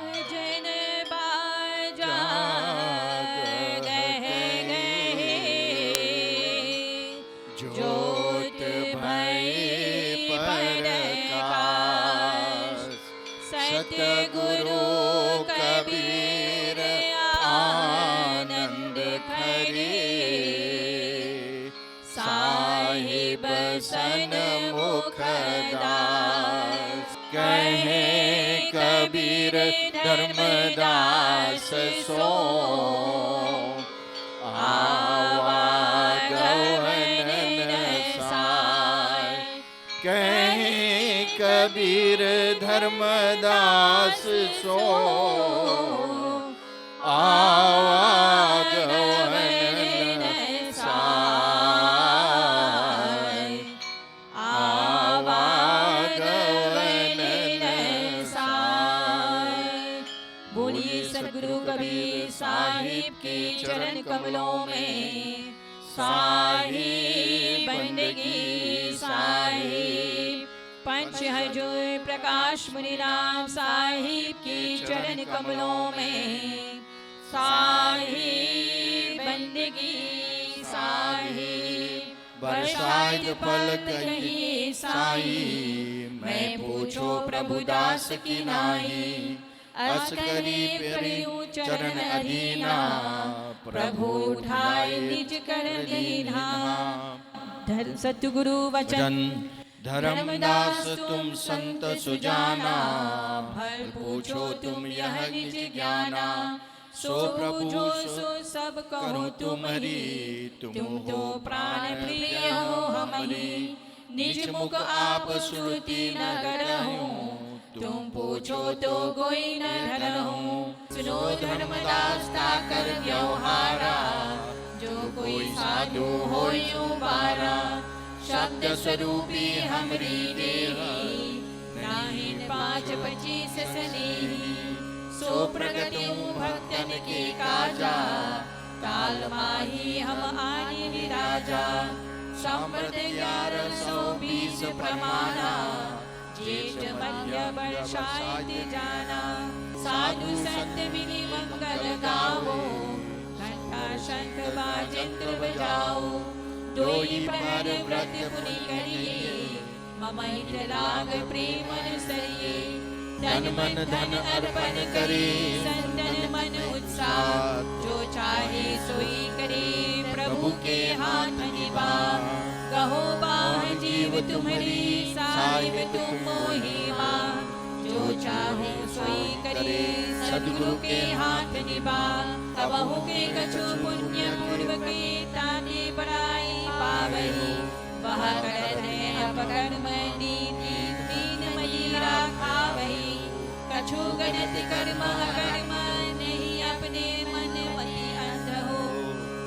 भजन बाजा गह गहे, ज्योत भई प्रकाश, सतगुरु कबीर आनंद खरे, साहिब सन्मुखदास कहे कबीर धर्मदास सो, आवागमन साय कहे कबीर धर्मदास सो, आवागमन साय, आवागमन साय। बोलिए सद्गुरु कबीर साहिब के चरण कमलों में साहिब बंदगी साहिब। पंच हजूर प्रकाश मुनि राम साहिब के चरण कमलों में साहिब बंदगी साहिब। बरसात पलक कही साई, मैं पूछो प्रभुदास की नाही, अस करी प्रभु चरण अधीना, प्रभु उठाए निज कर दीना। सतगुरु वचन धर्मदास तुम संत सुजाना, भल पूछो तुम यह निज ज्ञाना, सो प्रभु सो सब कहो तुम्हारी, तुम तो प्राण प्रिय हो हमारी, निज मुख आप श्रुति न करहूं, तुम पूछो तो कोई न धरहूं। सुनो धर्मदास का कर व्यवहारा, जो कोई साधु हो बारा, शब्द स्वरूपी हमरी देही, नाहिन 5-25 स्नेही, सो प्रगति भक्तन की काजा, काल माही हम आनी विराजा। संवत 1120 प्रमाणा, ज्येष्ठ मध्य वर्षायत जाना, साधु संत मिली मंगल गावो, घंटा शंख बाजेंद्र बजाओ, दोई प्रहर व्रत पुनि करिए, मम हित लाग प्रेम अनुसरिए, तन मन धन अर्पण करे, संतन मन उत्साह, जो चाहे सोई करे, प्रभु के हाथ निभा। कहो बाह जीव तुम्हारी, साहिब तुम मोहि मां, जो चाहे सोई करे, सद्गुरु के हाथ निभा। तबहु के कछु पुण्य पूर्व के ताने बड़ाई पावही, वह करत है अपकर्म नीति, दीन मयि राखा वही। कछु गणत कर्म अकर्म, नहीं अपने मन मति अंध हो,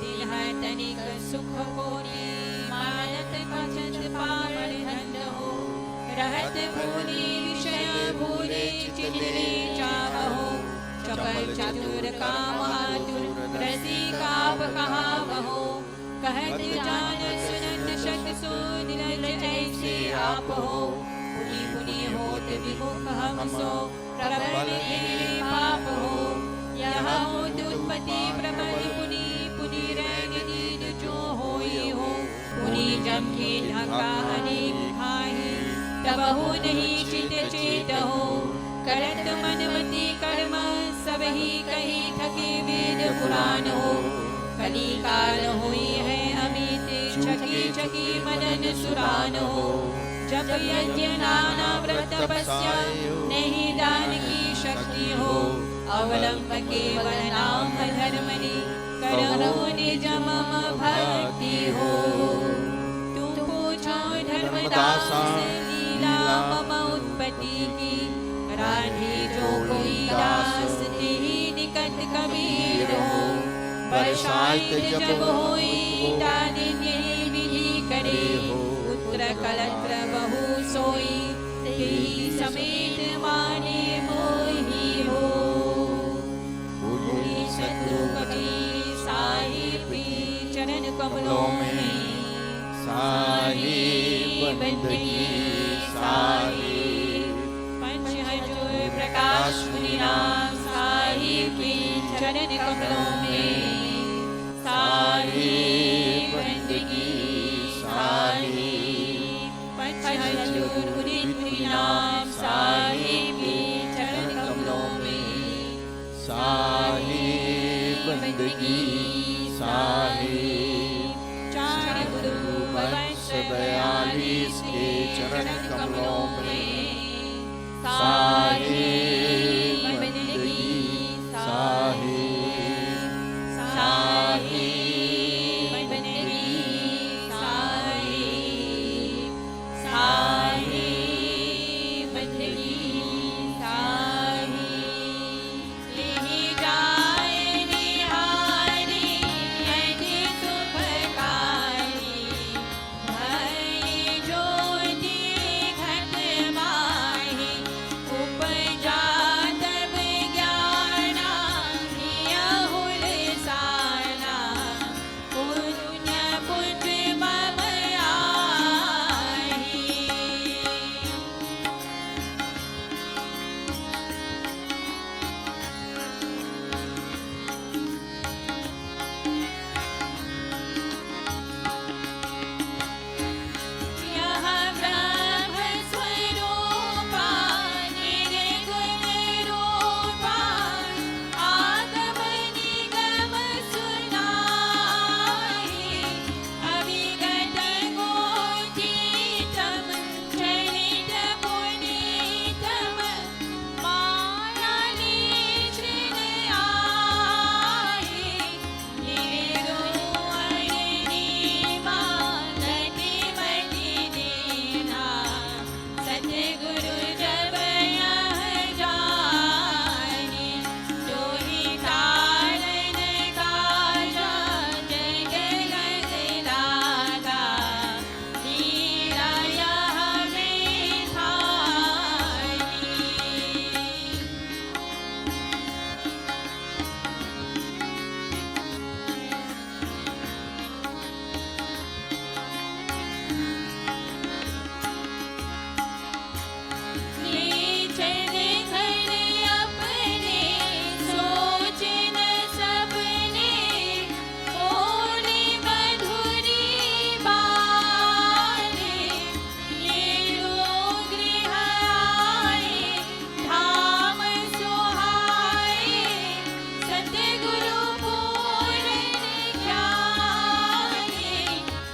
दिल है तनिक सुख कोटि, मानत पचत पावन धन हो, रहत भूरि विषय भूरे चिन्हरे चावहो, चपल चतुर काम आतुर, रसिकाप कहावहो, कहत जान सुनत शत सूद ऐसे आप हो, पुनि पुनि होत विमुख हम सो, प्रबल घेरे पाप हो। यह होत उत्पत्ति प्रबल पुनि पुनि रैन दीन जो होई हो, पुनि जम के ढका अनेक खाही, तबहु नहीं चित चेत हो, करत मनमति कर्म सब ही कही थके वेद पुराण हो। कली काल हुई है अमित, छकी छकी मदन सुरान हो, जब यज्ञ नाना व्रत तपस्या, नहीं दान की शक्ति हो, अवलंब केवल नाम धर्मनि, करो निज मम भक्ति हो। तुम पूछो धर्मदास लीला मम उत्पत्ति की, राधे जो कोई दास तेहि निकट कबीर हो। बरसाइत जब होई दानिन्य विधि करे, पुत्र कलत्र बहु सोई, तेहि समेत माने मोहि हो। बोलिए सद्गुरु कबीर साहिब के चरण कमलों में साहिब बंदगी साहिब। पंच हजूर प्रकाश मुनि नाम चरण कमलों में। साहिब बंदगी साहिब, पंच उदित नाम साहिब के चरण कमलों में। साहिब बंदगी साहिब, चार गुरु वंश 42 के चरण कमलों में। साहिब बंदगी साहिब, साहिब बंदगी साहिब, साहिब बंदगी साहिब। ले जाए निहारी अति सुखकारी, भई ज्योति घट माही, उपजा तब ज्ञाना नियहु रसाना, पुण्य पुंज मम आही। यह ब्रह्म स्वरूपा निर्गुण रूपा, आगम निगम सुनाहि, अविगत गोचीतम चरित पुनीतम, माया निश्चिन आहि। निर्गुण नीमा नटि मटि दीना, सतगुरु जब यह जानी, जोहि तारण काजा जग गग लागा, लीला यह में थानी। नीचन घर अपने सोच न सबने, बोली मधुरी बानी। लीलो गृह आए धाम सुहाए, सतगुरु पूर्ण ज्ञानी।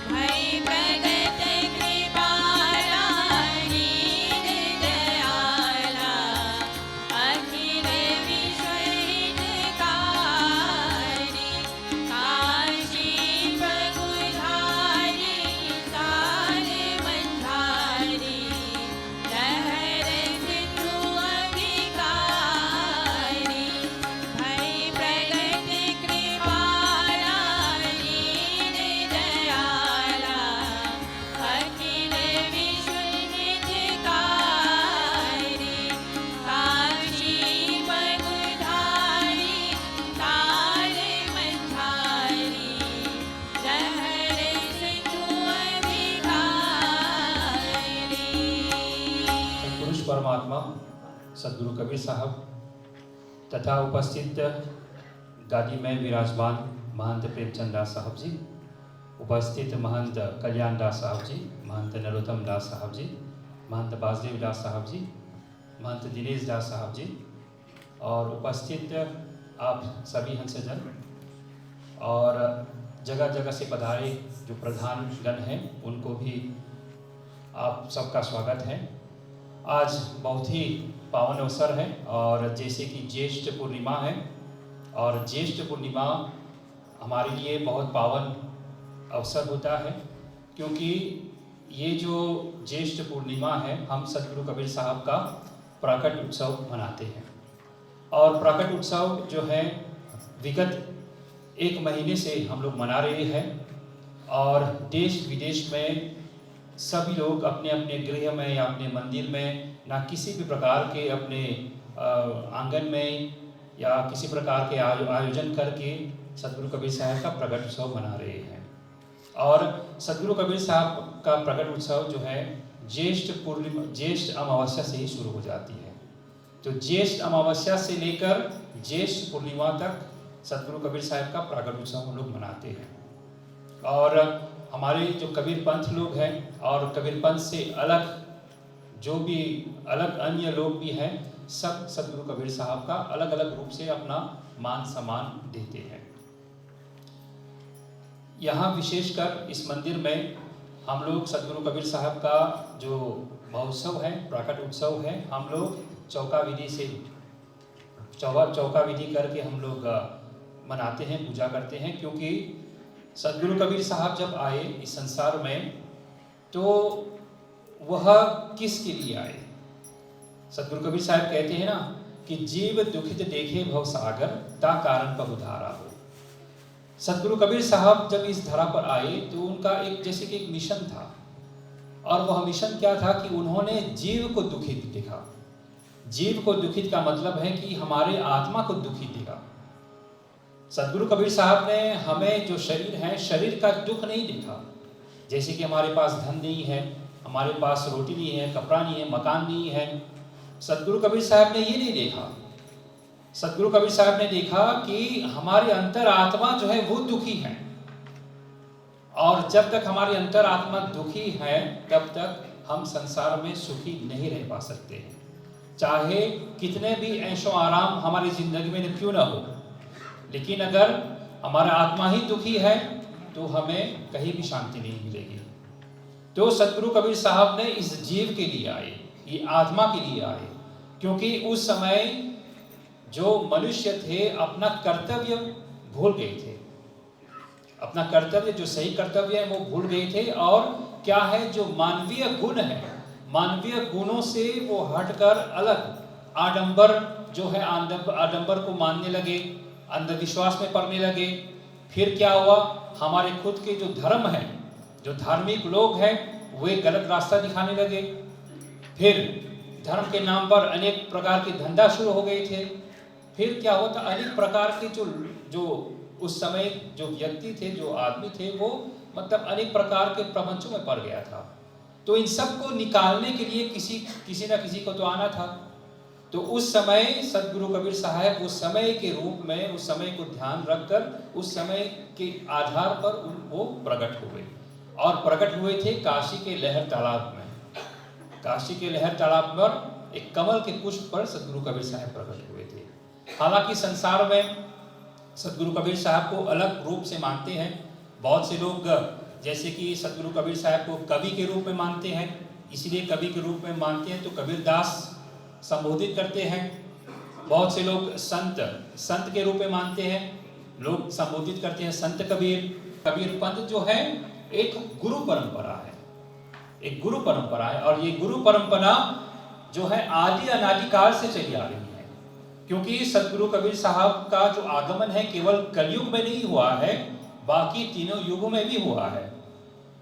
भई प्रगट कृपाला दीन दयाला, अखिल विश्व हितकारी। काशी पगुधारी काल मंधारी, लहर सिंधु अभिकारी। भई प्रगट कृपाला दीन दयाला, अखिल विश्व हितकारी। काशी पगुधारी काल मंधारी, लहर सिंधु अभिकारी। पुरुष परमात्मा सदगुरु कबीर साहब तथा उपस्थित गादी में विराजमान महंत प्रेमचंद दास साहब जी, उपस्थित महंत कल्याण दास साहब जी, महंत नरोत्तम दास साहब जी, महंत बासदेव दास साहब जी, महंत दिनेश दास साहब जी, और उपस्थित आप सभी हंसजन और जगह जगह से पधारे जो प्रधान गण हैं, उनको भी आप सबका स्वागत है। आज बहुत ही पावन अवसर है, और जैसे कि ज्येष्ठ पूर्णिमा है, और ज्येष्ठ पूर्णिमा हमारे लिए बहुत पावन अवसर होता है, क्योंकि ये जो ज्येष्ठ पूर्णिमा है, हम सदगुरु कबीर साहब का प्रकट उत्सव मनाते हैं। और प्रकट उत्सव जो है विगत 1 महीने से हम लोग मना रहे हैं, और देश विदेश में सभी लोग अपने अपने गृह में या अपने मंदिर में, ना किसी भी प्रकार के अपने आंगन में या किसी प्रकार के आयोजन करके सदगुरु कबीर साहब का प्रकट उत्सव मना रहे हैं। और सदगुरु कबीर साहब का प्रकट उत्सव जो है ज्येष्ठ अमावस्या से ही शुरू हो जाती है। तो ज्येष्ठ अमावस्या से लेकर ज्येष्ठ पूर्णिमा तक सदगुरु कबीर साहब का प्राकट उत्सव हम लोग मनाते हैं। और हमारे जो कबीर पंथ लोग हैं और कबीर पंथ से अलग जो भी अलग अन्य लोग भी हैं, सब सदगुरु कबीर साहब का अलग अलग रूप से अपना मान सम्मान देते हैं। यहाँ विशेषकर इस मंदिर में हम लोग सदगुरु कबीर साहब का जो महोत्सव है, प्राकट उत्सव है, हम लोग चौका विधि से चौका विधि करके हम लोग मनाते हैं, पूजा करते हैं। क्योंकि सदगुरु कबीर साहब जब आए इस संसार में तो वह किसके लिए आए? सदगुरु कबीर साहब कहते हैं ना कि जीव दुखित देखे भव सागर ता कारण पर उधारा हो। सदगुरु कबीर साहब जब इस धरा पर आए तो उनका एक जैसे कि एक मिशन था, और वह मिशन क्या था कि उन्होंने जीव को दुखित देखा। जीव को दुखित का मतलब है कि हमारे आत्मा को दुखित देखा। सदगुरु कबीर साहब ने हमें जो शरीर है, शरीर का दुख नहीं देखा। जैसे कि हमारे पास धन नहीं है, हमारे पास रोटी नहीं है, कपड़ा नहीं है, मकान नहीं है, सदगुरु कबीर साहब ने ये नहीं देखा। सदगुरु कबीर साहब ने देखा कि हमारी अंतर आत्मा जो है वो दुखी है, और जब तक हमारी अंतर आत्मा दुखी है तब तक हम संसार में सुखी नहीं रह पा सकते हैं। चाहे कितने भी ऐशो आराम हमारी जिंदगी में क्यों ना हो, लेकिन अगर हमारा आत्मा ही दुखी है तो हमें कहीं भी शांति नहीं मिलेगी। तो सदगुरु कबीर साहब ने इस जीव के लिए आए, ये आत्मा के लिए आए, क्योंकि उस समय जो मनुष्य थे अपना कर्तव्य भूल गए थे। अपना कर्तव्य, जो सही कर्तव्य है वो भूल गए थे। और क्या है, जो मानवीय गुण है, मानवीय गुणों से वो हटकर अलग आडंबर जो है, आडंबर को मानने लगे, अंधविश्वास में पड़ने लगे। फिर क्या हुआ, हमारे खुद के जो धर्म है, जो धार्मिक लोग हैं, वे गलत रास्ता दिखाने लगे। फिर धर्म के नाम पर अनेक प्रकार के धंधा शुरू हो गए थे। फिर क्या होता, अनेक प्रकार के जो उस समय जो व्यक्ति थे, जो आदमी थे, वो मतलब अनेक प्रकार के प्रपंचों में पड़ गया था। तो इन सब को निकालने के लिए किसी न किसी को तो आना था। तो उस समय सदगुरु कबीर साहब उस समय के रूप में, उस समय को ध्यान रखकर, उस समय के आधार पर वो प्रकट हुए, और प्रकट हुए थे काशी के लहर तालाब में। काशी के लहर तालाब पर एक कमल के पुष्प पर सदगुरु कबीर साहब प्रकट हुए थे। हालांकि संसार में सदगुरु कबीर साहब को अलग रूप से मानते हैं। बहुत से लोग जैसे कि सदगुरु कबीर साहब को कवि के रूप में मानते हैं, इसलिए कवि के रूप में मानते हैं तो कबीर दास संबोधित करते हैं। बहुत से लोग संत के रूप में मानते हैं, लोग संबोधित करते हैं संत कबीर। कबीर पंथ जो है एक गुरु परंपरा है, एक गुरु परंपरा है, और ये गुरु परंपरा जो है आदि अनादि काल से चली आ रही है। क्योंकि सदगुरु कबीर साहब का जो आगमन है केवल कलयुग में नहीं हुआ है, बाकी तीनों युगों में भी हुआ है।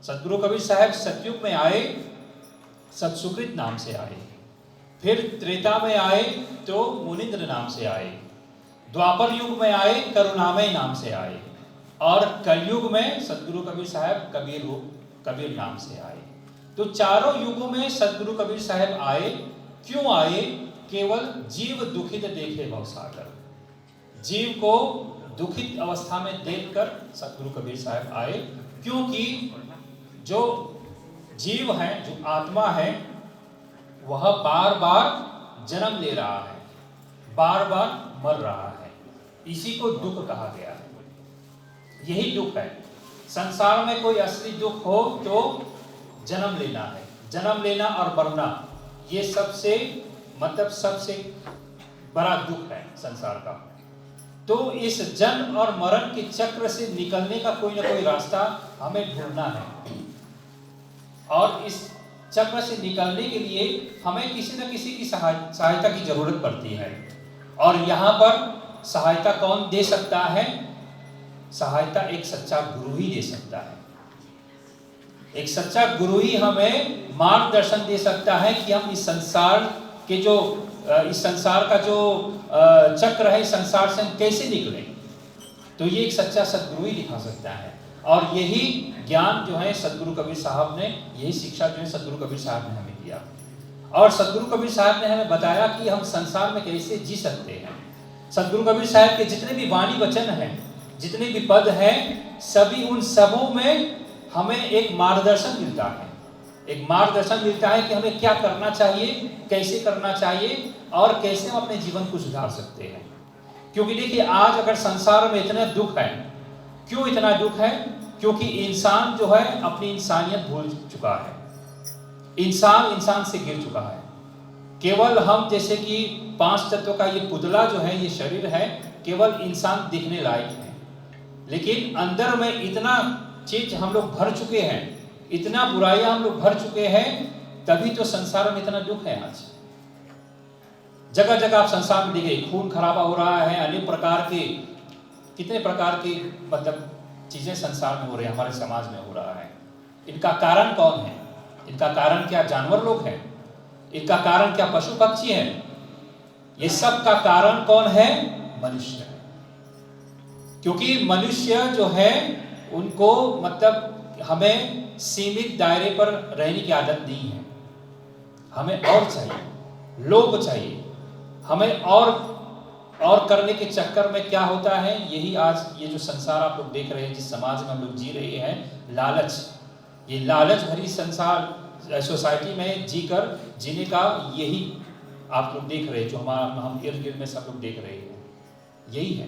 सदगुरु कबीर साहब सतयुग में आए, सतसुकृत नाम से आए, फिर त्रेता में आए तो मुनिंद्र नाम से आए, द्वापर युग में आए करुणामय नाम से आए, और कलयुग में सदगुरु कबीर साहब कबीर नाम से आए। तो चारों युगों में सदगुरु कबीर साहब आए। क्यों आए? केवल जीव दुखित देखे भवसागर, जीव को दुखित अवस्था में देखकर सदगुरु कबीर साहब आए। क्योंकि जो जीव है, जो आत्मा है, वह बार बार जन्म ले रहा है, बार बार मर रहा है, इसी को दुख कहा गया है। यही दुख है। संसार में कोई असली दुख हो तो जन्म लेना है, जन्म लेना और मरना, ये सबसे बड़ा दुख है संसार का। तो इस जन्म और मरण के चक्र से निकलने का कोई ना कोई रास्ता हमें ढूंढना है, और इस चक्र से निकलने के लिए हमें किसी न किसी की सहायता की जरूरत पड़ती है। और यहाँ पर सहायता कौन दे सकता है? सहायता एक सच्चा गुरु ही दे सकता है। एक सच्चा गुरु ही हमें मार्गदर्शन दे सकता है कि हम इस संसार का जो चक्र है, इस संसार से हम कैसे निकलें। तो ये एक सच्चा सदगुरु ही दिखा सकता है। और यही ज्ञान जो है सदगुरु कबीर साहब ने, यही शिक्षा जो है सदगुरु कबीर साहब ने हमें दिया। और सदगुरु कबीर साहब ने हमें बताया कि हम संसार में कैसे जी सकते हैं। सदगुरु कबीर साहब के जितने भी वाणी वचन हैं, जितने भी पद हैं, सभी उन सबों में हमें एक मार्गदर्शन मिलता है। एक मार्गदर्शन मिलता है कि हमें क्या करना चाहिए, कैसे करना चाहिए और कैसे हम अपने जीवन को सुधार सकते हैं। क्योंकि देखिए, आज अगर संसार में इतना दुख है, क्यों इतना दुख है? क्योंकि इंसान जो है अपनी इंसानियत भूल चुका है। इंसान से गिर चुका है। केवल हम जैसे कि 5 तत्व का ये पुतला जो है, ये शरीर है, केवल इंसान दिखने लायक है, लेकिन अंदर में इतना चीज हम लोग भर चुके हैं, इतना बुराइयां हम लोग भर चुके हैं, तभी तो संसार में इतना दुख है। आज जगह जगह आप संसार में देखिए, खून खराबा हो रहा है, अनेक प्रकार के, कितने प्रकार की मतलब चीजें संसार में हो रही है, हमारे समाज में हो रहा है। इनका कारण कौन है? इनका कारण क्या जानवर लोग हैं? इनका कारण क्या पशु पक्षी हैं? ये सब का कारण कौन है? मनुष्य। क्योंकि मनुष्य जो है उनको मतलब हमें सीमित दायरे पर रहने की आदत नहीं है। हमें और चाहिए, लोग चाहिए हमें, और करने के चक्कर में क्या होता है, यही आज ये जो संसार आप लोग देख रहे हैं, जिस समाज में हम लोग जी रहे हैं, लालच, ये लालच भरी संसार सोसाइटी में जीने का यही आप लोग देख रहे हैं, जो हम इर्द गिर्द में सब लोग देख रहे हैं, यही है।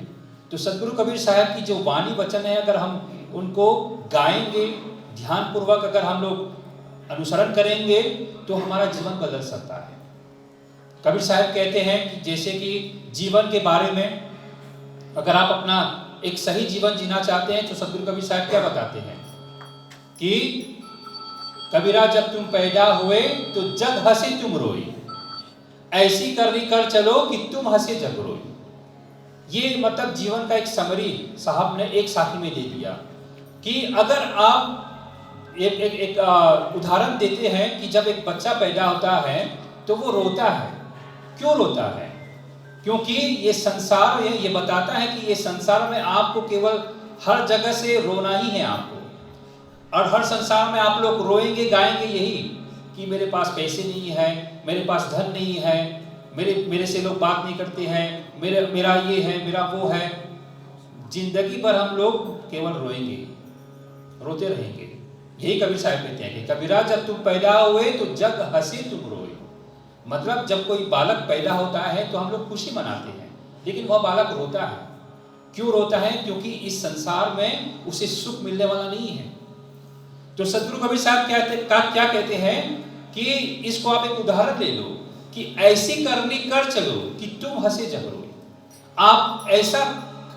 तो सदगुरु कबीर साहब की जो वाणी वचन है, अगर हम उनको गाएंगे, ध्यान पूर्वक अगर हम लोग अनुसरण करेंगे, तो हमारा जीवन बदल सकता है। कबीर साहब कहते हैं कि जैसे कि जीवन के बारे में अगर आप अपना एक सही जीवन जीना चाहते हैं, तो सदगुरु कबीर साहब क्या बताते हैं कि कबीरा जब तुम पैदा हुए तो जग हंसे तुम रोए, ऐसी करनी कर चलो कि तुम हंसे जग रोए। ये मतलब जीवन का एक समरी साहब ने एक साथी में दे दिया कि अगर आप एक उदाहरण देते हैं कि जब एक बच्चा पैदा होता है तो वो रोता है। क्यों रोता है? क्योंकि ये संसार है, ये बताता है कि ये संसार में आपको केवल हर जगह से रोना ही है आपको, और हर संसार में आप लोग रोएंगे, गाएंगे यही कि मेरे पास पैसे नहीं है, मेरे पास धन नहीं है, मेरे से लोग बात नहीं करते हैं, मेरा ये है, मेरा वो है। जिंदगी भर हम लोग केवल रोएंगे, रोते रहेंगे। यही कबीर साहब कहते हैं कि कबीरा जब तुम पैदा हुए तो जग हंसे तुम रोए। मतलब जब कोई बालक पैदा होता है तो हम लोग खुशी मनाते हैं, लेकिन वह बालक रोता है। क्यों रोता है? क्योंकि इस संसार में उसे सुख मिलने वाला नहीं है। तो सदगुरु कबीर साहब क्या कहते हैं कि इसको आप एक उदाहरण ले लो कि ऐसी करनी कर चलो कि तुम हंसे जग रोए। आप ऐसा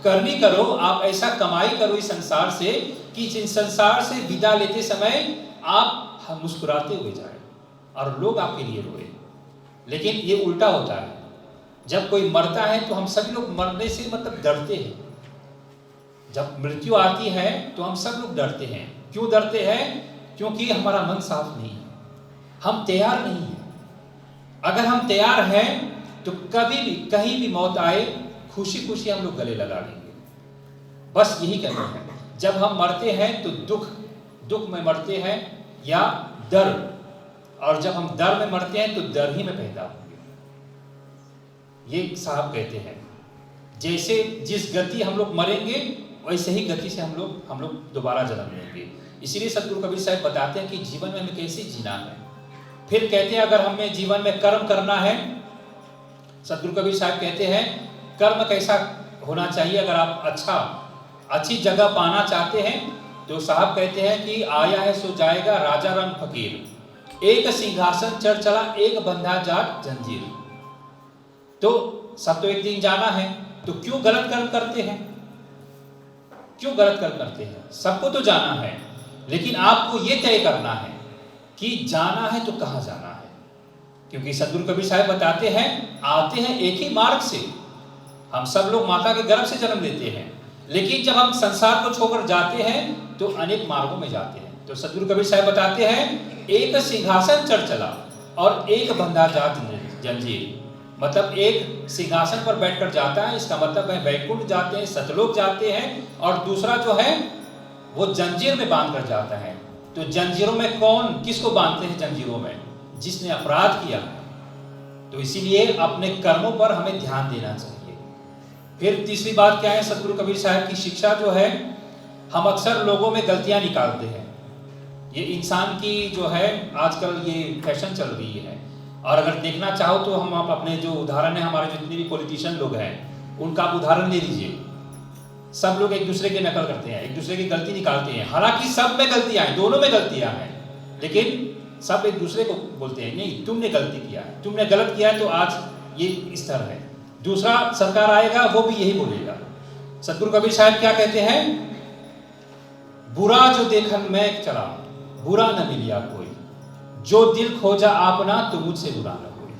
करनी करो, आप ऐसा कमाई करो इस संसार से कि जिन संसार से विदा लेते समय आप मुस्कुराते हुए जाए और लोग आपके लिए रोए। लेकिन ये उल्टा होता है, जब कोई मरता है तो हम सभी लोग मरने से मतलब डरते हैं। जब मृत्यु आती है तो हम सब लोग डरते हैं। क्यों डरते हैं? क्योंकि हमारा मन साफ नहीं है, हम तैयार नहीं हैं। अगर हम तैयार हैं तो कभी भी कहीं भी मौत आए, खुशी खुशी हम लोग गले लगा लेंगे। बस यही कहते हैं, जब हम मरते हैं तो दुख में मरते हैं या डर, और जब हम डर में मरते हैं तो डर ही में पैदा होंगे। ये साहब कहते हैं जैसे जिस गति हम लोग मरेंगे वैसे ही गति से हम लोग दोबारा जन्म लेंगे। इसीलिए सदगुरु कबीर साहब बताते हैं कि जीवन में हमें कैसे जीना है। फिर कहते हैं अगर हमें जीवन में कर्म करना है, सदगुरु कबीर साहब कहते हैं कर्म कैसा होना चाहिए। अगर आप अच्छी जगह पाना चाहते हैं तो साहब कहते हैं कि आया है सो जाएगा राजा रंग फकीर, एक सिंहासन चढ़ चला एक बंधा जाट जंजीर। तो सब तो एक दिन जाना है, तो क्यों गलत कर्म करते हैं? क्यों गलत कर्म करते हैं? सबको तो जाना है, लेकिन आपको ये तय करना है कि जाना है तो कहाँ जाना है। क्योंकि सदगुरु कबीर साहब बताते हैं आते हैं एक ही मार्ग से। हम सब लोग माता के गर्भ से जन्म लेते हैं, लेकिन जब हम संसार को छोड़कर जाते हैं तो अनेक मार्गों में जाते हैं। तो सदगुरु कबीर साहब बताते हैं एक सिंहासन चढ़ चला और एक बंधा जाट जंजीर। मतलब एक सिंहासन पर बैठकर जाता है, इसका मतलब है वैकुंठ जाते हैं, सतलोक जाते हैं, और दूसरा जो है वो जंजीर में बांध कर जाता है। तो जंजीरों में कौन किसको बांधते हैं? जंजीरों में जिसने अपराध किया। तो इसीलिए अपने कर्मों पर हमें ध्यान देना चाहिए। फिर तीसरी बात क्या है, सतगुरु कबीर साहब की शिक्षा जो है, हम अक्सर लोगों में गलतियां निकालते हैं। ये इंसान की जो है आजकल ये फैशन चल रही है। और अगर देखना चाहो तो हम आप अपने जो उदाहरण है, हमारे जितने भी पॉलिटिशियन लोग हैं उनका आप उदाहरण ले लीजिए। सब लोग एक दूसरे की नकल करते हैं, एक दूसरे की गलती निकालते हैं। हालांकि सब में गलतियां हैं, दोनों में गलतियां हैं, लेकिन सब एक दूसरे को बोलते हैं नहीं तुमने गलती किया है, तुमने गलत किया है, तो आज ये इस तरह है। दूसरा सरकार आएगा वो भी यही बोलेगा। सतगुरु कबीर साहब क्या कहते हैं, बुरा जो देखन मैं चला बुरा न मिलिया कोई, जो दिल खोजा आपना तो मुझसे बुरा न कोई।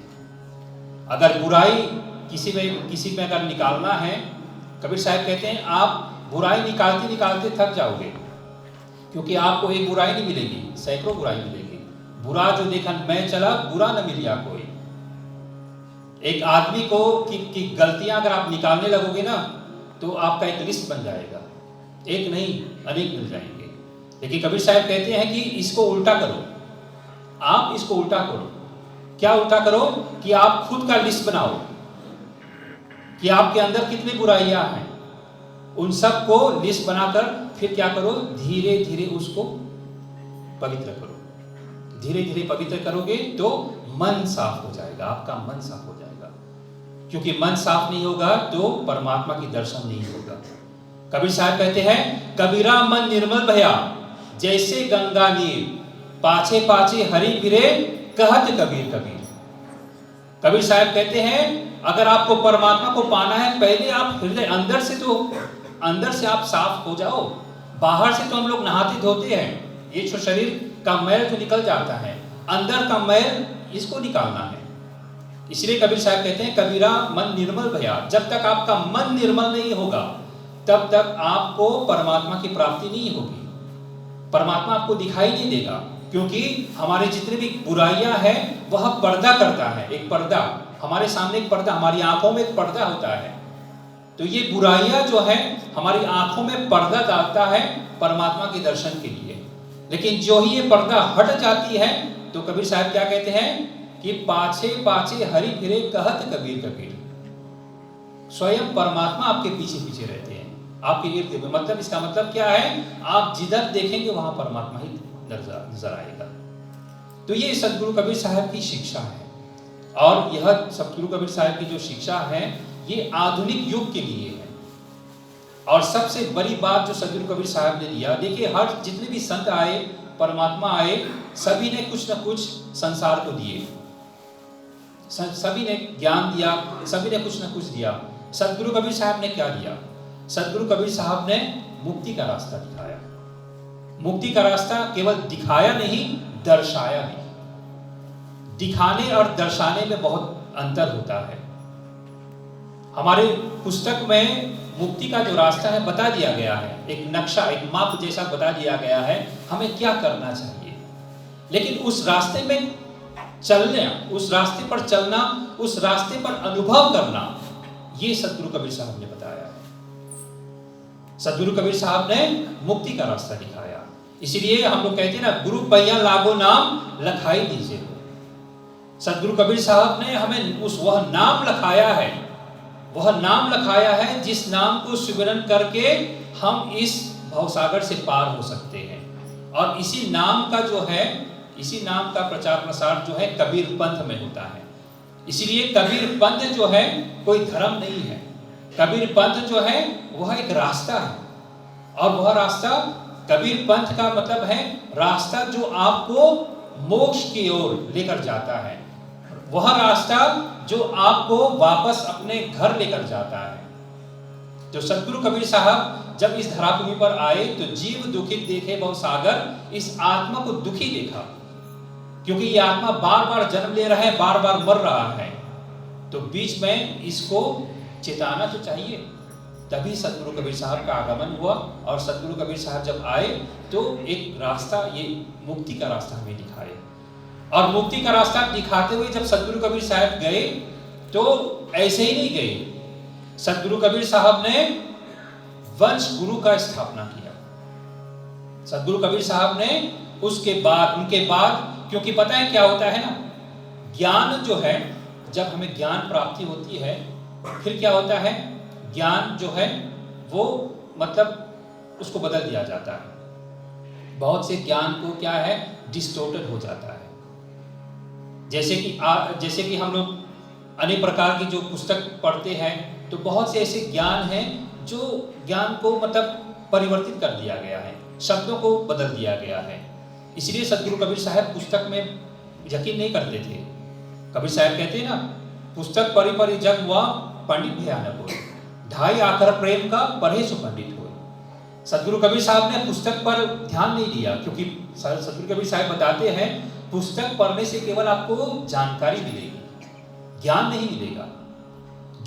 अगर बुराई किसी में अगर निकालना है, कबीर साहब कहते हैं आप बुराई निकालते निकालते थक जाओगे, क्योंकि आपको एक बुराई नहीं मिलेगी, सैकड़ों बुराई मिलेगी। बुरा जो देखन मैं चला बुरा न मिलिया कोई। एक आदमी को की गलतियां अगर आप निकालने लगोगे ना, तो आपका एक लिस्ट बन जाएगा, एक नहीं अनेक मिल जाएंगे। लेकिन कबीर साहब कहते हैं कि इसको उल्टा करो, आप इसको उल्टा करो। क्या उल्टा करो कि आप खुद का लिस्ट बनाओ कि आपके अंदर कितनी बुराइयां हैं, उन सब को लिस्ट बनाकर फिर क्या करो, धीरे धीरे उसको पवित्र करो। धीरे धीरे पवित्र करोगे तो मन साफ हो जाएगा, आपका मन साफ हो जाएगा। क्योंकि मन साफ नहीं होगा तो परमात्मा की दर्शन नहीं होगा। कबीर साहब कहते हैं, कबीरा मन निर्मल भया जैसे गंगा नीर, पाछे पाछे हरि फिरे कहत कबीर कबीर। कबीर साहब कहते हैं अगर आपको परमात्मा को पाना है, पहले आप हृदय अंदर से आप साफ हो जाओ। बाहर से तो हम लोग नहाते धोते हैं, ये जो शरीर का मैल जो निकल जाता है, अंदर का मैल इसको निकालना है। इसलिए कबीर साहब कहते हैं कबीरा मन निर्मल भया। जब तक आपका मन निर्मल नहीं होगा तब तक आपको परमात्मा की प्राप्ति नहीं होगी, परमात्मा आपको दिखाई नहीं देगा। क्योंकि हमारे जितने भी बुराइयां हैं वह पर्दा करता है, एक पर्दा हमारे सामने, एक पर्दा हमारी आंखों में एक पर्दा होता है। तो ये बुराइयां जो है हमारी आंखों में पर्दा डालता है परमात्मा के दर्शन के लिए। लेकिन जो ही ये पर्दा हट जाती है तो कबीर साहब क्या कहते हैं कि पाछे पाछे हरि फिरे कहत कबीर कबीर। स्वयं परमात्मा आपके पीछे पीछे रहते हैं, आपके इर्द गिर्द। मतलब इसका मतलब क्या है, आप जिधर देखेंगे वहां परमात्मा ही नजर आएगा। तो ये सतगुरु कबीर साहब की शिक्षा है। और यह सतगुरु कबीर साहब की जो शिक्षा है ये आधुनिक युग के लिए है। और सबसे बड़ी बात जो सतगुरु कबीर साहब ने दिया, देखिए हर जितने भी संत आए, परमात्मा आए, सभी ने कुछ न कुछ संसार को दिए, सभी ने ज्ञान दिया, सभी ने कुछ न कुछ दिया। सतगुरु कबीर साहब ने क्या दिया, सतगुरु कबीर साहब ने मुक्ति का रास्ता दिखाया। मुक्ति का रास्ता केवल दिखाया नहीं, दर्शाया भी। दिखाने और दर्शाने में बहुत अंतर होता है। हमारे पुस्तक में मुक्ति का जो रास्ता है बता दिया गया है, एक नक्शा, एक माप जैसा बता दिया गया है हमें क्या करना चाहिए। लेकिन उस रास्ते में चलना, उस रास्ते पर चलना, उस रास्ते पर अनुभव करना, ये सतगुरु कबीर साहब ने बताया है। सतगुरु कबीर साहब ने मुक्ति का रास्ता दिखाया। इसलिए हम लोग कहते हैं ना, गुरु पैया लागो नाम लखाई दीजिए। सतगुरु कबीर साहब ने हमें वह नाम लखाया है, वह नाम लखाया है जिस नाम को सिमरन करके हम इस भवसागर से पार हो सकते हैं। और इसी नाम का जो है, इसी नाम का प्रचार प्रसार जो है कबीर पंथ में होता है। इसलिए कबीर पंथ जो है कोई धर्म नहीं है, कबीर पंथ जो है वह एक रास्ता है। और वह रास्ता, कबीर पंथ का मतलब है रास्ता जो आपको मोक्ष की ओर लेकर जाता है, वह रास्ता जो आपको वापस अपने घर लेकर जाता है। तो सतगुरु कबीर साहब जब इस धराभूमि पर आए तो जीव दुखित देखे बहु सागर, इस आत्मा को दुखी देखा, क्योंकि ये आत्मा बार बार जन्म ले रहा है, बार बार मर रहा है। तो बीच में इसको चेताना तो चाहिए। तभी सतगुरु कबीर साहब का आगमन हुआ। और सतगुरु कबीर साहब जब आए तो एक रास्ता, ये मुक्ति का रास्ता हमें दिखाए। और मुक्ति का रास्ता दिखाते हुए जब सतगुरु कबीर साहब गए तो ऐसे ही नहीं गए। सतगुरु कबीर साहब ने वंश गुरु का स्थापना किया। सतगुरु कबीर साहब ने उसके बाद, उनके बाद, क्योंकि पता है क्या होता है ना, ज्ञान जो है, जब हमें ज्ञान प्राप्ति होती है फिर क्या होता है, ज्ञान जो है वो मतलब उसको बदल दिया जाता है। बहुत से ज्ञान को क्या है, डिस्टोर्टेड हो जाता है। जैसे कि हम लोग अनेक प्रकार की जो पुस्तक पढ़ते हैं तो बहुत से ऐसे ज्ञान हैं जो ज्ञान को मतलब परिवर्तित कर दिया गया है, शब्दों को बदल दिया गया है। इसलिए सदगुरु कबीर साहब पुस्तक में यकीन नहीं करते थे। कबीर साहब कहते हैं ना, पुस्तक पढ़ी पढ़ी जग हुआ पंडित भयानक होए, ढाई आकर प्रेम का पढ़े सो पंडित होए। सदगुरु कबीर साहब ने पुस्तक पर ध्यान नहीं दिया, क्योंकि सदगुरु कबीर साहब बताते हैं पुस्तक पढ़ने से केवल आपको जानकारी मिलेगी, ज्ञान नहीं मिलेगा।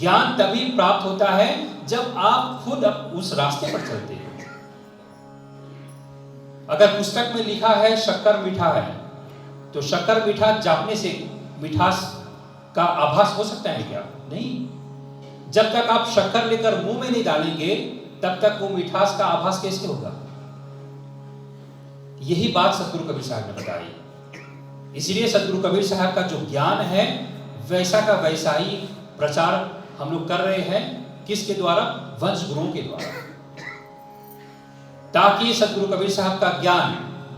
ज्ञान तभी प्राप्त होता है जब आप खुद उस रास्ते पर चलते हो। अगर पुस्तक में लिखा है शक्कर मीठा है, तो शक्कर मीठा जापने से मिठास का आभास हो सकता है क्या? नहीं। जब तक आप शक्कर लेकर मुंह में नहीं डालेंगे तब तक वो मिठास का आभास कैसे होगा? यही बात सदगुरु कबीर साहब ने बताई। इसलिए सदगुरु कबीर साहब का जो ज्ञान है वैसा का वैसा ही प्रचार हम लोग कर रहे हैं। किसके द्वारा? वंश गुरुओं के द्वारा, ताकि सदगुरु कबीर साहब का ज्ञान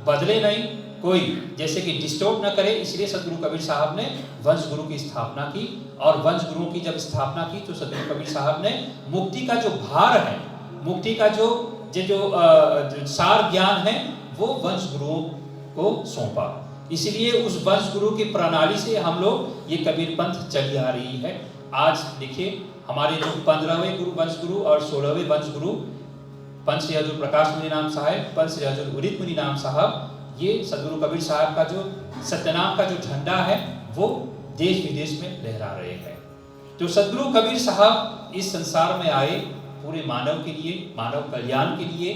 बदले नहीं, कोई जैसे कि डिस्टोर्ट न करे। इसलिए सदगुरु कबीर साहब ने वंश गुरु की स्थापना की, और वंश गुरुओं की जब स्थापना की तो सदगुरु कबीर साहब ने मुक्ति का जो भार है, मुक्ति का जो सार ज्ञान है वो वंश गुरुओं को सौंपा। इसलिए उस वंश गुरु की प्रणाली से हम लोग ये कबीर पंथ चली आ रही है। आज देखिए हमारे जो 15वें गुरु वंश गुरु और 16वें वंश गुरु पंच श्री हजूर प्रकाश मुनि नाम साहब, पंच श्री हजूर उदित मुनि नाम साहब, ये सदगुरु कबीर साहब का जो सत्यनाम का जो झंडा है वो देश विदेश में लहरा रहे हैं। तो सदगुरु कबीर साहब इस संसार में आए पूरे मानव के लिए, मानव कल्याण के लिए।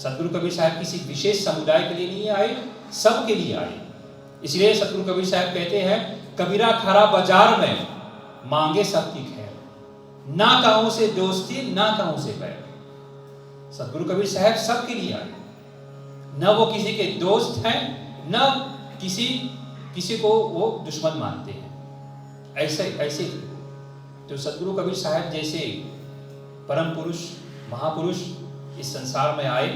सदगुरु कबीर साहब किसी विशेष समुदाय के लिए नहीं आए, सबके लिए आए। इसलिए सदगुरु कबीर साहब कहते हैं, कबीरा खरा बाजार में मांगे सबकी खैर, ना कहूं से दोस्ती ना कहूं से बैर। सदगुरु कबीर साहब सबके लिए आए, न वो किसी के दोस्त हैं, न किसी को वो दुश्मन मानते हैं। ऐसे तो सदगुरु कबीर साहब जैसे परम पुरुष, महापुरुष इस संसार में आए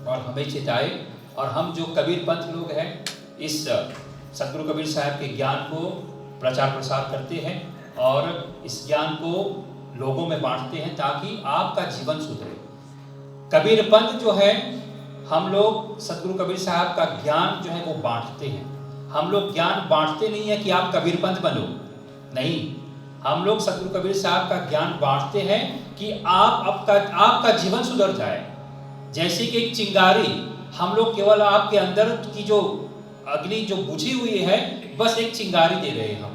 और हमें चेताए, और हम जो कबीर पंथ लोग हैं इस सदगुरु कबीर साहब के ज्ञान को प्रचार प्रसार करते हैं और इस ज्ञान को लोगों में बांटते हैं ताकि आपका जीवन सुधरे। कबीर पंथ जो है, हम लोग सदगुरु कबीर साहब का ज्ञान जो है वो बांटते हैं। हम लोग ज्ञान बांटते नहीं है कि आप कबीर पंथ बनो, नहीं। हम लोग सदगुरु कबीर साहब का ज्ञान बांटते हैं कि आपका जीवन सुधर जाए। जैसे कि एक चिंगारी, हम लोग केवल आपके अंदर की जो अग्नि जो बुझी हुई है, बस एक चिंगारी दे रहे हैं।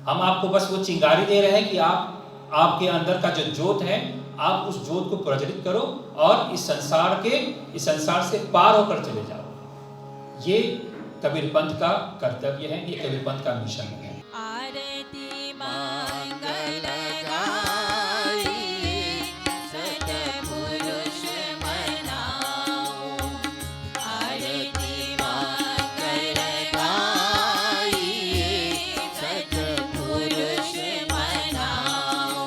हम आपको बस वो चिंगारी दे रहे हैं कि आपके अंदर का जो ज्योत है, आप उस ज्योत को प्रज्वलित करो और इस संसार से पार होकर चले जाओ। ये कबीर पंथ का कर्तव्य है, ये कबीर पंथ का मिशन है। आरती मंगल गाई सतपुरुष मनाओ, आरती मंगल गाई सतपुरुष मनाओ,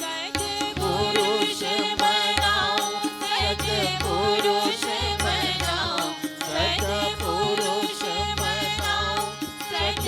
सतपुरुष मनाओ, सतपुरुष मनाओ, सतपुरुष मनाओ, सत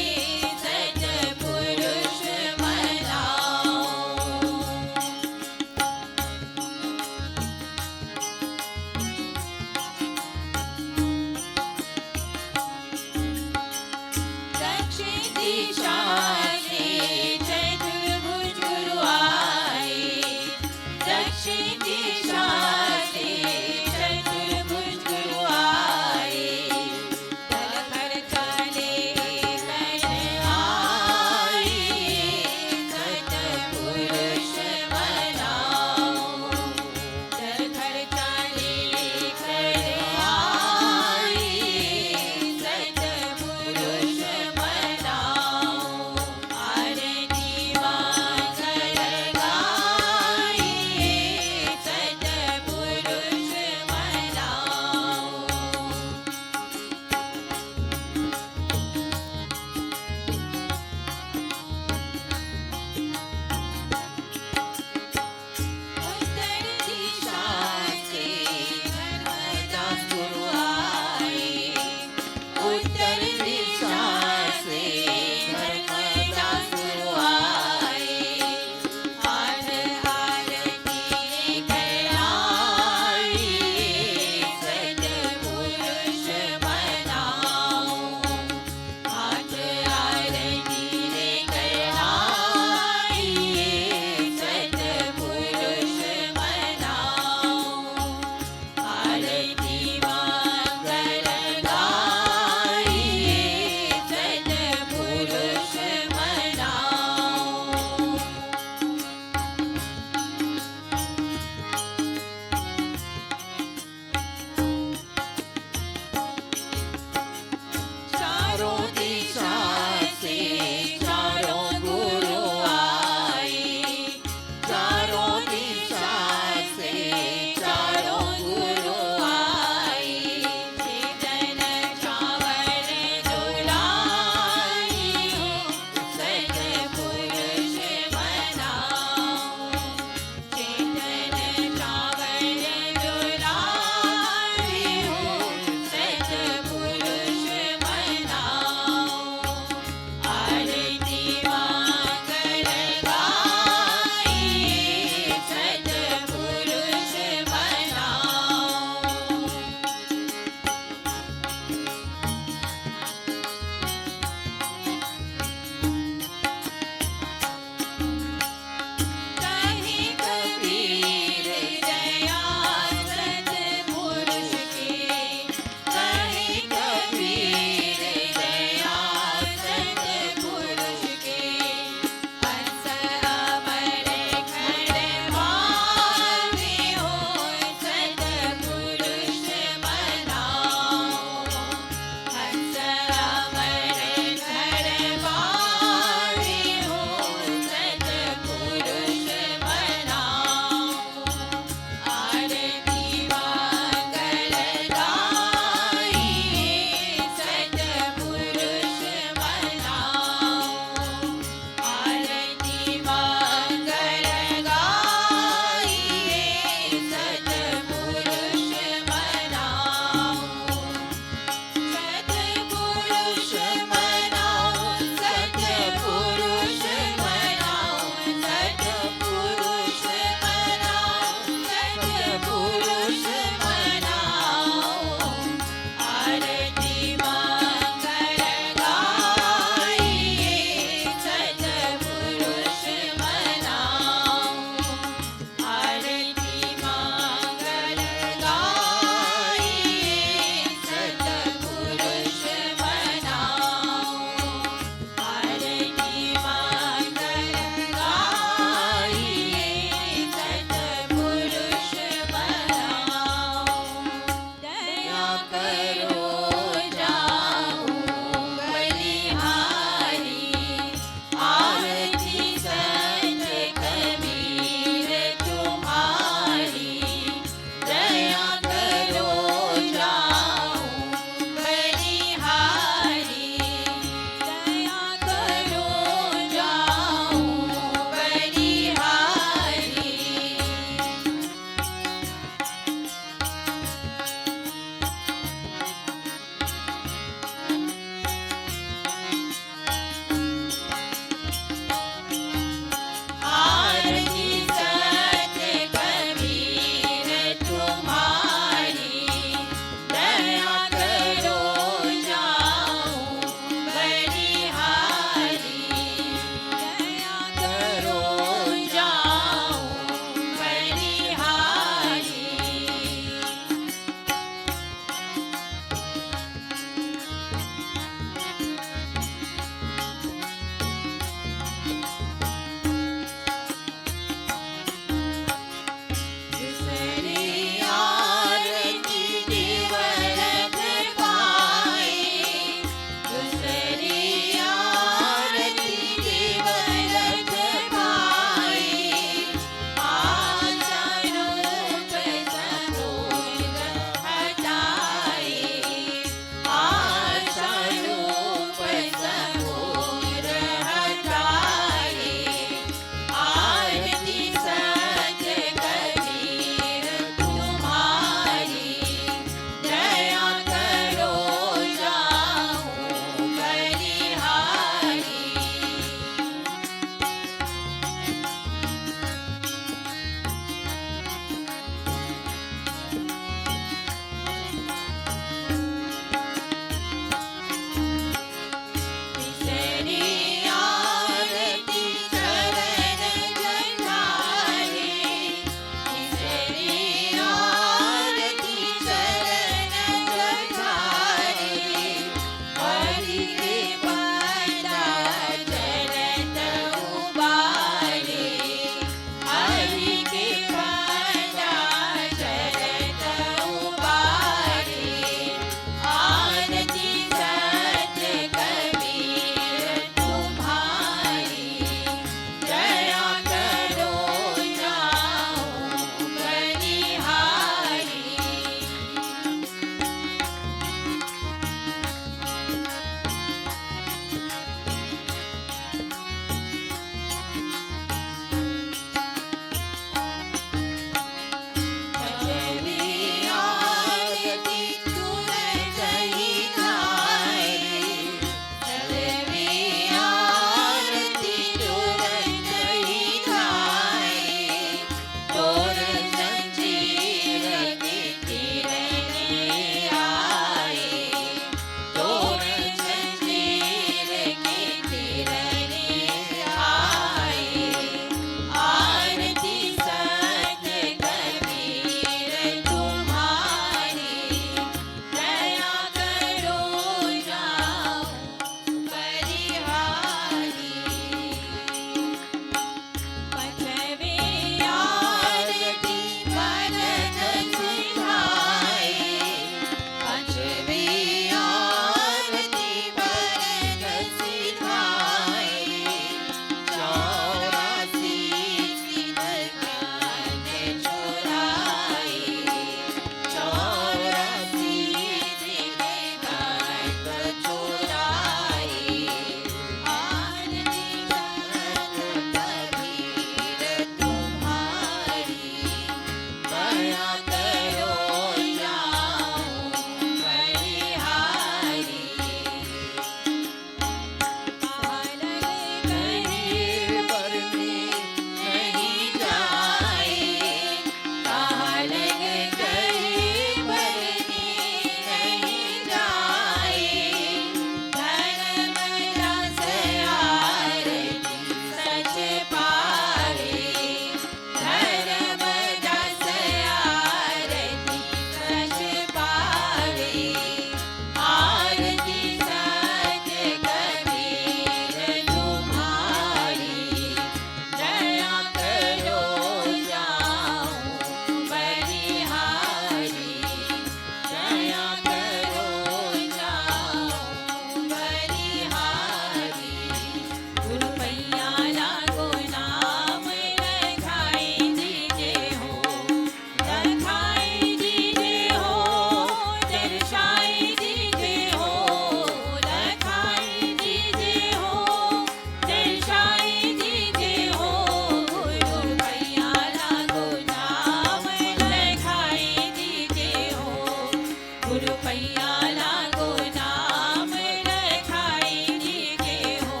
गुरु पैया लागो नाम रखाई जी के हो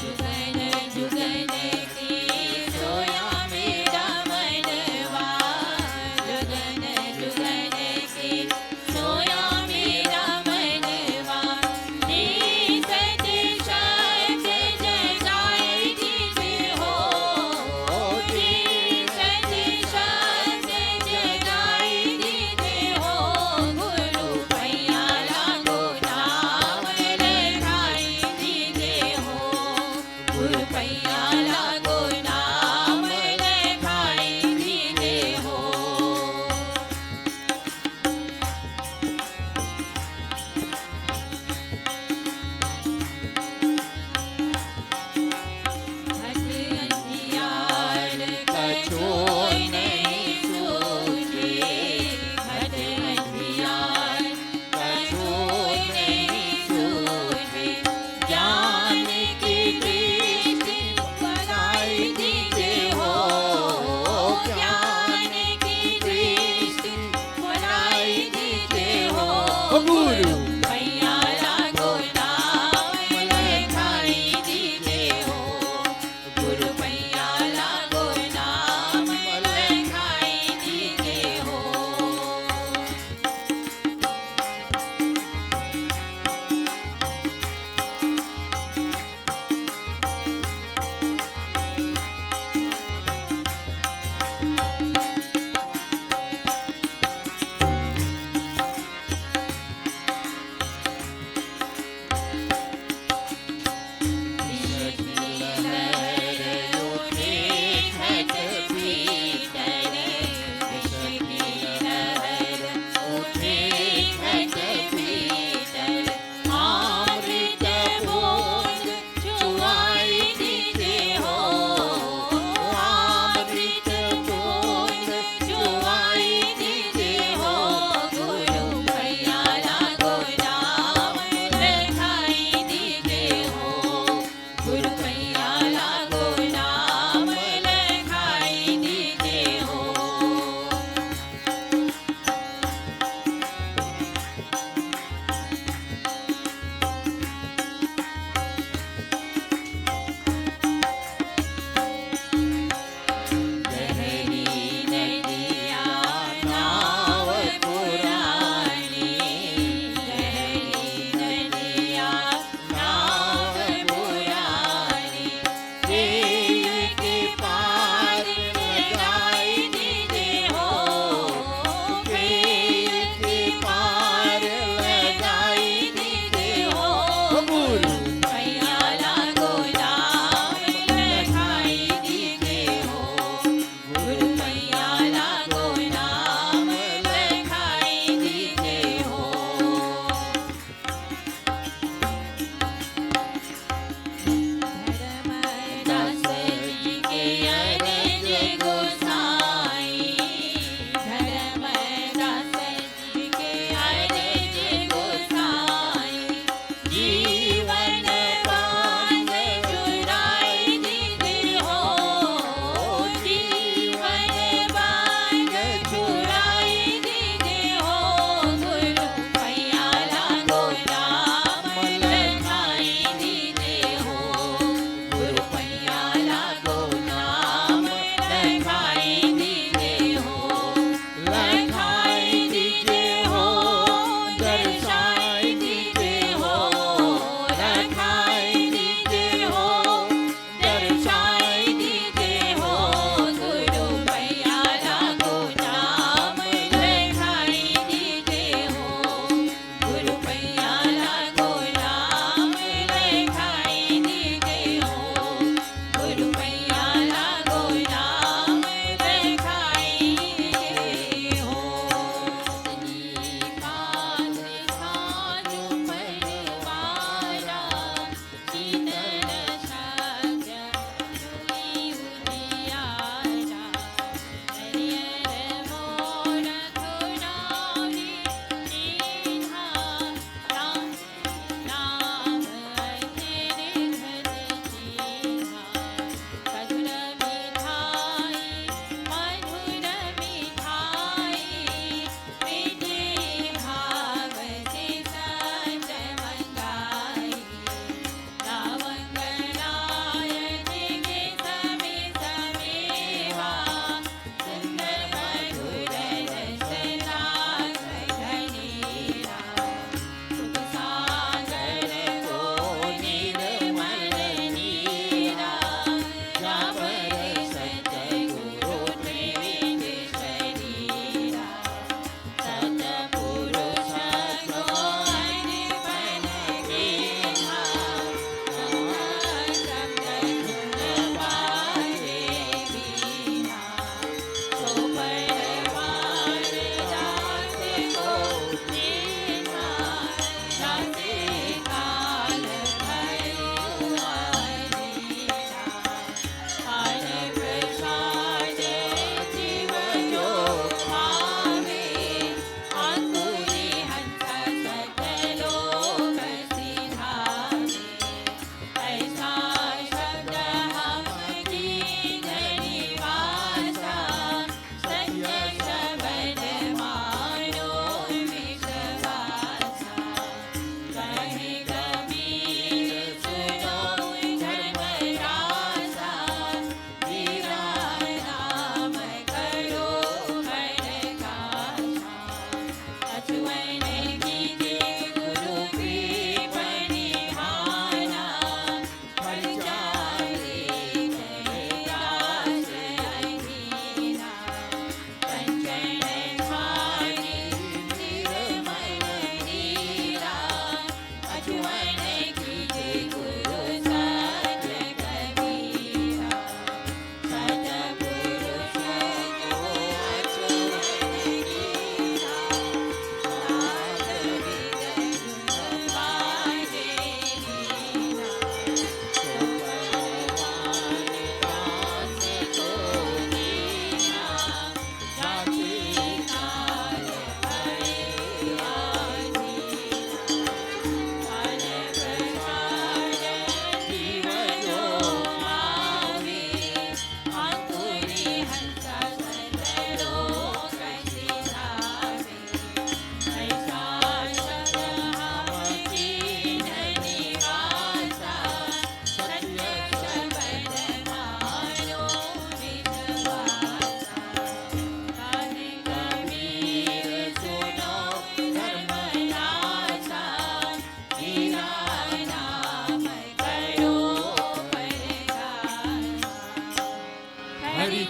जुगन जुगन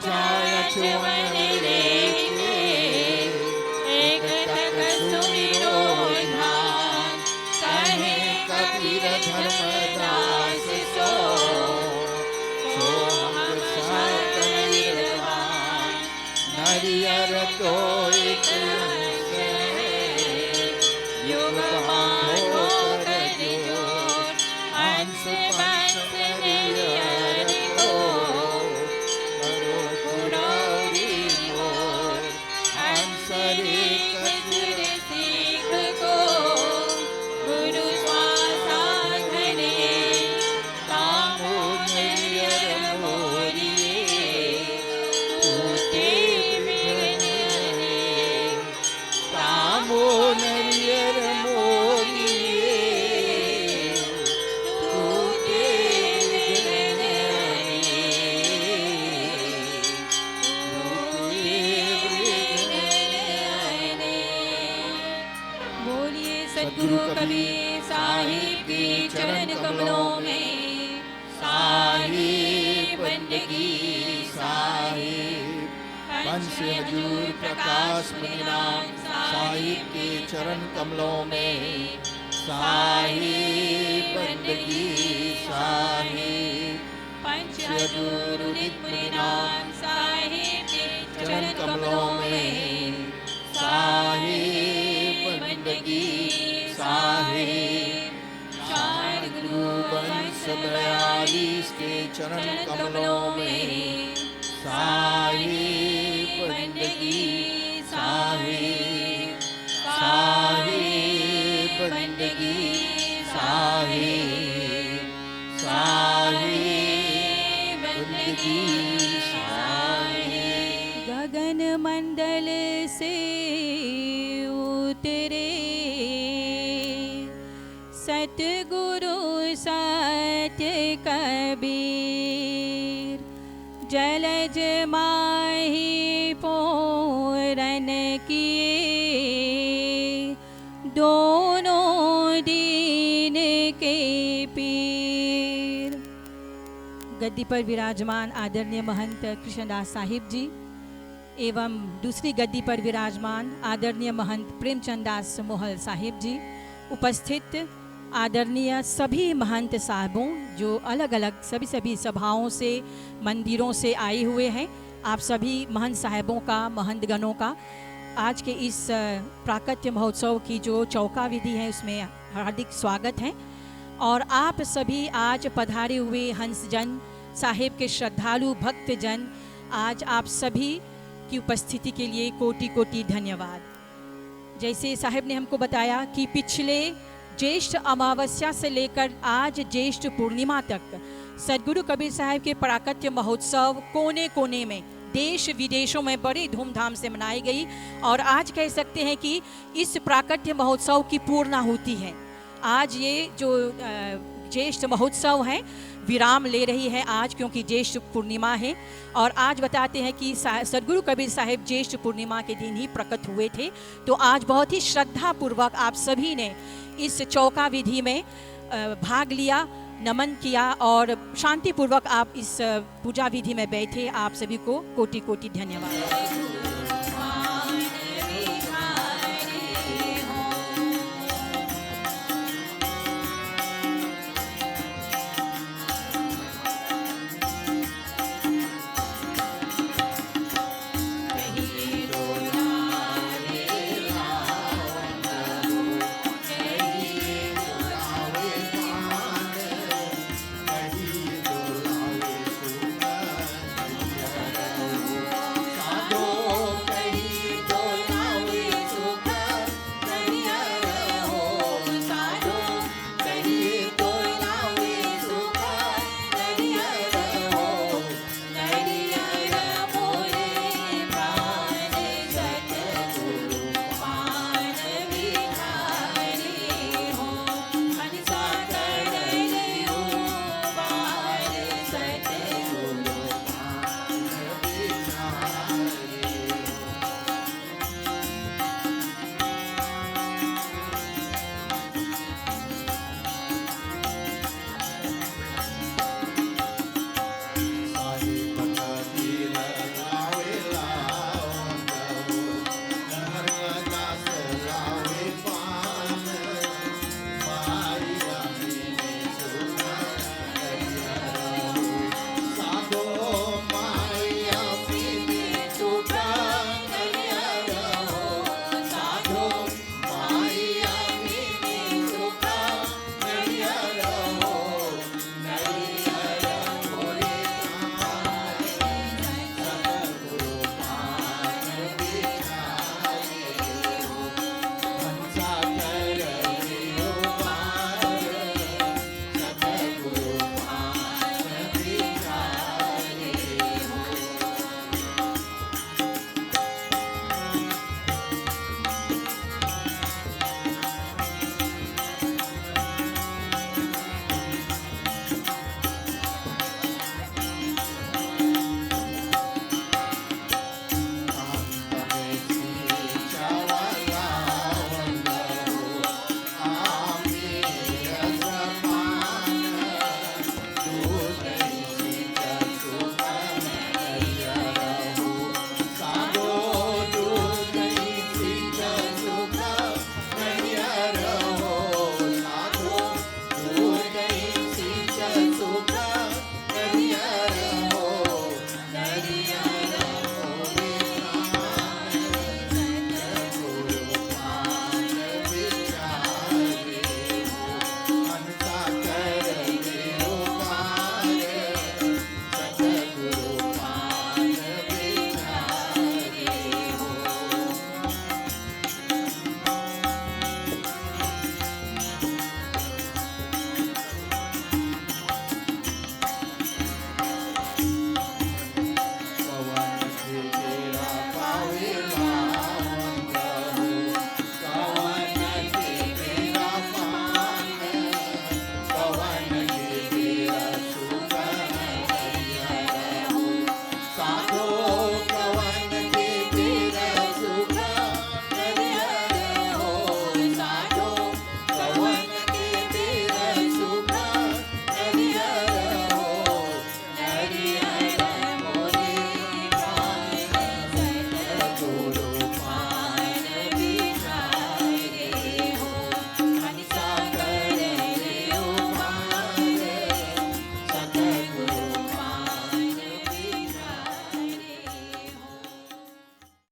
जाय चुवन लेके एक टक सुमिरो ध्यान कहे कबीर धर्मदास सो हम सकल निर्वाण नरियर तो एक से युग बांधो कर जोड़ हंस पंच नरियर को करो पुरौरी मोर हंसरी खजुर सीख को गुरु श्वासा धरे कामो नरियर मोरिए टूटे बिगड़ने कामो नरियर मोरिए टूटे बिगड़ने बोलिए सद्गुरु कबीर साहिब के चरण कमलों में साहिब बंदगी साहिब पंच हजूर प्रकाश मुनिराम साहिब के चरण कमलों में साहिब बंदगी साहिब पंच हजूर उदित मुनिराम साहिब के चरण कमलों में साहिब बंदगी साहिब चार गुरु वंश 42 के चरण कमलों में साहिब बंदगी साहिब साहिब बंदगी साहिब साहिब बंदगी साहिब गगन मंडल से उतरे सतगुरु सत्य कबीर जलज माही पूरन किए दोनों दीन के पीर। गद्दी पर विराजमान आदरणीय महंत कृष्णदास साहिब जी एवं दूसरी गद्दी पर विराजमान आदरणीय महंत प्रेमचंद दास मोहल साहिब जी, उपस्थित आदरणीय सभी महंत साहबों जो अलग अलग सभी सभाओं से मंदिरों से आए हुए हैं, आप सभी महंत साहबों का, महंत गणों का आज के इस प्राकट्य महोत्सव की जो चौका विधि है उसमें हार्दिक स्वागत है। और आप सभी आज पधारे हुए हंसजन साहिब के श्रद्धालु भक्तजन, आज आप सभी की उपस्थिति के लिए कोटि कोटि धन्यवाद। जैसे साहिब ने हमको बताया कि पिछले ज्येष्ठ अमावस्या से लेकर आज ज्येष्ठ पूर्णिमा तक सद्गुरु कबीर साहब के प्राकट्य महोत्सव कोने कोने में देश विदेशों में बड़ी धूमधाम से मनाई गई और आज कह सकते हैं कि इस प्राकट्य महोत्सव की पूर्णाहुति है। आज ये जो ज्येष्ठ महोत्सव है विराम ले रही है आज, क्योंकि ज्येष्ठ पूर्णिमा है। और आज बताते हैं कि सद्गुरु कबीर साहिब ज्येष्ठ पूर्णिमा के दिन ही प्रकट हुए थे। तो आज बहुत ही श्रद्धापूर्वक आप सभी ने इस चौका विधि में भाग लिया, नमन किया और शांतिपूर्वक आप इस पूजा विधि में बैठे। आप सभी को कोटि कोटि धन्यवाद।